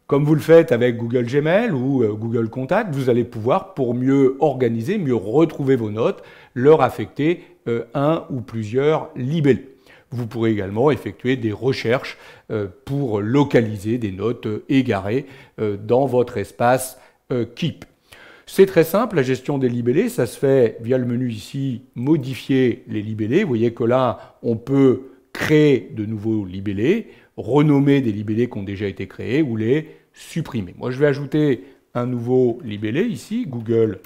Comme vous le faites avec Google Gmail ou Google Contact, vous allez pouvoir, pour mieux organiser, mieux retrouver vos notes, leur affecter un ou plusieurs libellés. Vous pourrez également effectuer des recherches pour localiser des notes égarées dans votre espace Keep. C'est très simple, la gestion des libellés, ça se fait via le menu ici, modifier les libellés. Vous voyez que là, on peut créer de nouveaux libellés, renommer des libellés qui ont déjà été créés ou les supprimer. Moi, je vais ajouter un nouveau libellé ici, Google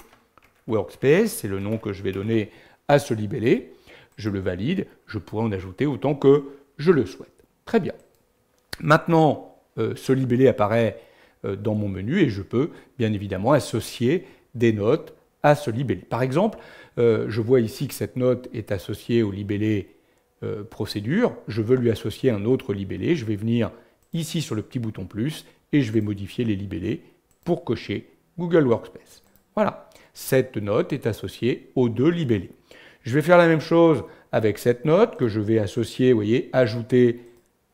Workspace, c'est le nom que je vais donner à ce libellé. Je le valide, je pourrai en ajouter autant que je le souhaite. Très bien. Maintenant, ce libellé apparaît dans mon menu et je peux bien évidemment associer des notes à ce libellé. Par exemple, je vois ici que cette note est associée au libellé procédure. Je veux lui associer un autre libellé. Je vais venir ici sur le petit bouton plus et je vais modifier les libellés pour cocher Google Workspace. Voilà, cette note est associée aux deux libellés. Je vais faire la même chose avec cette note que je vais associer, vous voyez, ajouter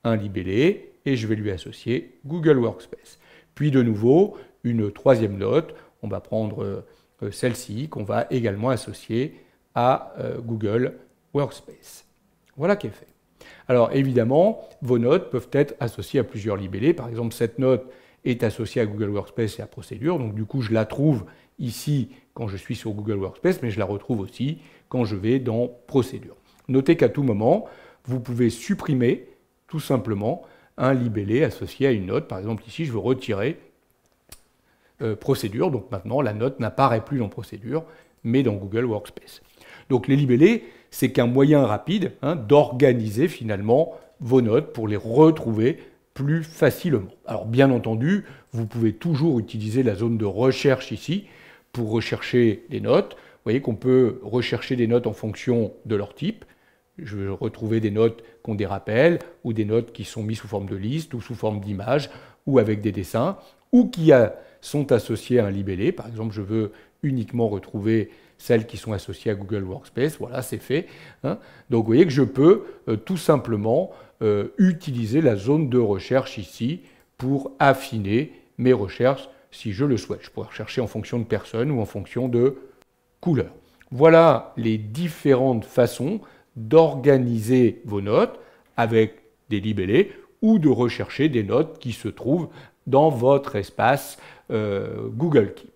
un libellé et je vais lui associer Google Workspace. Puis de nouveau, une troisième note, on va prendre celle-ci qu'on va également associer à Google Workspace. Voilà qui est fait. Alors évidemment, vos notes peuvent être associées à plusieurs libellés. Par exemple, cette note est associée à Google Workspace et à Procédure. Donc du coup, je la trouve ici quand je suis sur Google Workspace, mais je la retrouve aussi quand je vais dans Procédure. Notez qu'à tout moment, vous pouvez supprimer tout simplement un libellé associé à une note. Par exemple, ici, je veux retirer Procédure. Donc maintenant, la note n'apparaît plus dans Procédure, mais dans Google Workspace. Donc les libellés, c'est qu'un moyen rapide d'organiser finalement vos notes pour les retrouver plus facilement. Alors bien entendu, vous pouvez toujours utiliser la zone de recherche ici pour rechercher des notes. Vous voyez qu'on peut rechercher des notes en fonction de leur type. Je vais retrouver des notes qui ont des rappels ou des notes qui sont mises sous forme de liste ou sous forme d'image ou avec des dessins ou qui sont associées à un libellé. Par exemple, je veux uniquement retrouver celles qui sont associées à Google Workspace. Voilà, c'est fait. Donc, vous voyez que je peux tout simplement utiliser la zone de recherche ici pour affiner mes recherches si je le souhaite. Je pourrais rechercher en fonction de personnes ou en fonction de couleurs. Voilà les différentes façons d'organiser vos notes avec des libellés ou de rechercher des notes qui se trouvent dans votre espace Google Keep.